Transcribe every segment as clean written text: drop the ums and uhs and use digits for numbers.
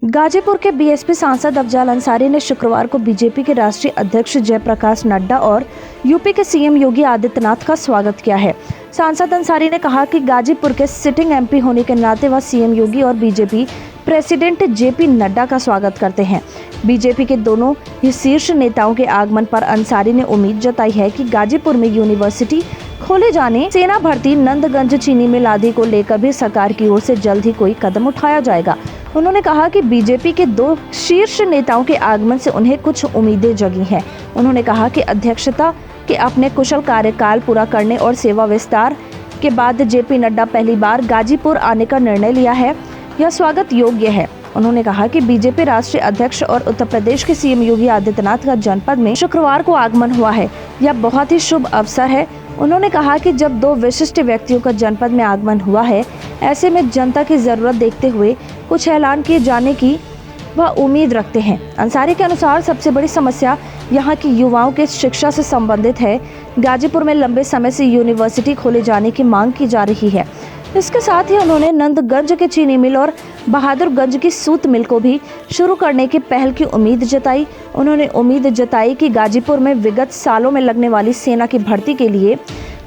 गाजीपुर के बीएसपी सांसद अफजल अंसारी ने शुक्रवार को बीजेपी के राष्ट्रीय अध्यक्ष जयप्रकाश नड्डा और यूपी के सीएम योगी आदित्यनाथ का स्वागत किया है। सांसद अंसारी ने कहा कि गाजीपुर के सिटिंग एमपी होने के नाते वह सीएम योगी और बीजेपी प्रेसिडेंट जेपी नड्डा का स्वागत करते हैं। बीजेपी के दोनों ही शीर्ष नेताओं के आगमन पर अंसारी ने उम्मीद जताई है कि गाजीपुर में यूनिवर्सिटी खोले जाने, सेना भर्ती, नंदगंज चीनी मिल आदि को लेकर भी सरकार की ओर से जल्द ही कोई कदम उठाया जाएगा। उन्होंने कहा कि बीजेपी के दो शीर्ष नेताओं के आगमन से उन्हें कुछ उम्मीदें जगी हैं। उन्होंने कहा कि अध्यक्षता के अपने कुशल कार्यकाल पूरा करने और सेवा विस्तार के बाद जेपी नड्डा पहली बार गाजीपुर आने का निर्णय लिया है, यह स्वागत योग्य है। उन्होंने कहा कि बीजेपी राष्ट्रीय अध्यक्ष और उत्तर प्रदेश के सीएम योगी आदित्यनाथ का जनपद में शुक्रवार को आगमन हुआ है, यह बहुत ही शुभ अवसर है। उन्होंने कहा कि जब दो विशिष्ट व्यक्तियों का जनपद में आगमन हुआ है, ऐसे में जनता की जरूरत देखते हुए कुछ ऐलान किए जाने की वह उम्मीद रखते हैं। अंसारी के अनुसार सबसे बड़ी समस्या यहाँ की युवाओं के शिक्षा से संबंधित है। गाजीपुर में लंबे समय से यूनिवर्सिटी खोले जाने की मांग की जा रही है। इसके साथ ही उन्होंने नंदगंज के चीनी मिल और बहादुरगंज की सूत मिल को भी शुरू करने की पहल की उम्मीद जताई। उन्होंने उम्मीद जताई कि गाजीपुर में विगत सालों में लगने वाली सेना की भर्ती के लिए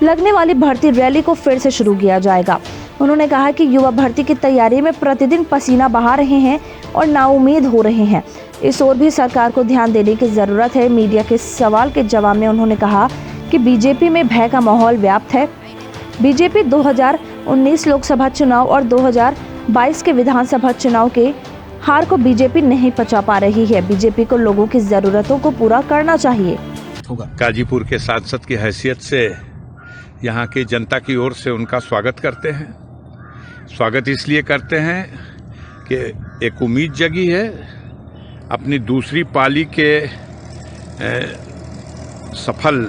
लगने वाली भर्ती रैली को फिर से शुरू किया जाएगा। उन्होंने कहा कि युवा भर्ती की तैयारी में प्रतिदिन पसीना बहा रहे हैं और नाउम्मीद हो रहे हैं। इस ओर भी सरकार को ध्यान देने की जरूरत है। मीडिया के सवाल के जवाब में उन्होंने कहा कि बीजेपी में भय का माहौल व्याप्त है। बीजेपी 2019 लोकसभा चुनाव और 2022 के विधानसभा चुनाव के हार को बीजेपी नहीं पचा पा रही है। बीजेपी को लोगों की जरूरतों को पूरा करना चाहिए। गाजीपुर के सांसद की हैसियत से यहाँ की जनता की ओर से उनका स्वागत करते हैं। स्वागत इसलिए करते हैं कि एक उम्मीद जगी है। अपनी दूसरी पाली के सफल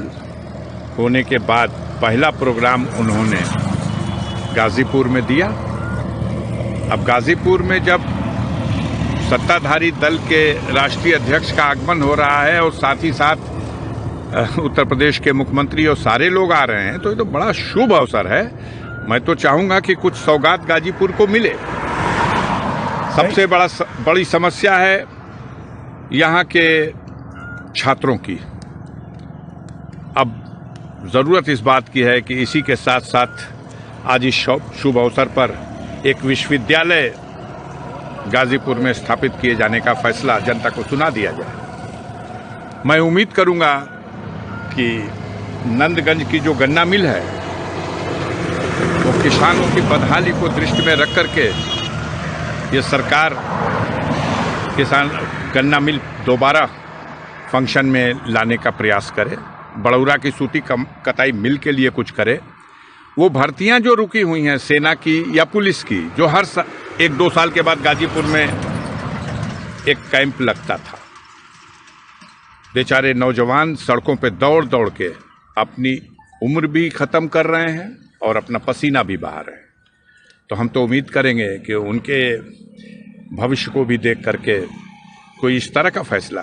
होने के बाद पहला प्रोग्राम उन्होंने गाजीपुर में दिया। अब गाजीपुर में जब सत्ताधारी दल के राष्ट्रीय अध्यक्ष का आगमन हो रहा है और साथ ही साथ उत्तर प्रदेश के मुख्यमंत्री और सारे लोग आ रहे हैं, तो ये तो बड़ा शुभ अवसर है। मैं तो चाहूँगा कि कुछ सौगात गाजीपुर को मिले। सबसे बड़ी समस्या है यहाँ के छात्रों की। अब ज़रूरत इस बात की है कि इसी के साथ साथ आज इस शुभ अवसर पर एक विश्वविद्यालय गाजीपुर में स्थापित किए जाने का फैसला जनता को सुना दिया जाए। मैं उम्मीद करूंगा कि नंदगंज की जो गन्ना मिल है वो किसानों की बदहाली को दृष्टि में रख करके ये सरकार किसान गन्ना मिल दोबारा फंक्शन में लाने का प्रयास करे। बड़ौरा की सूती कताई मिल के लिए कुछ करे। वो भर्तियां जो रुकी हुई हैं सेना की या पुलिस की, जो हर 1-2 साल के बाद गाजीपुर में एक कैंप लगता था, बेचारे नौजवान सड़कों पे दौड़ दौड़ के अपनी उम्र भी ख़त्म कर रहे हैं और अपना पसीना भी बहा रहे हैं। तो हम तो उम्मीद करेंगे कि उनके भविष्य को भी देख करके कोई इस तरह का फैसला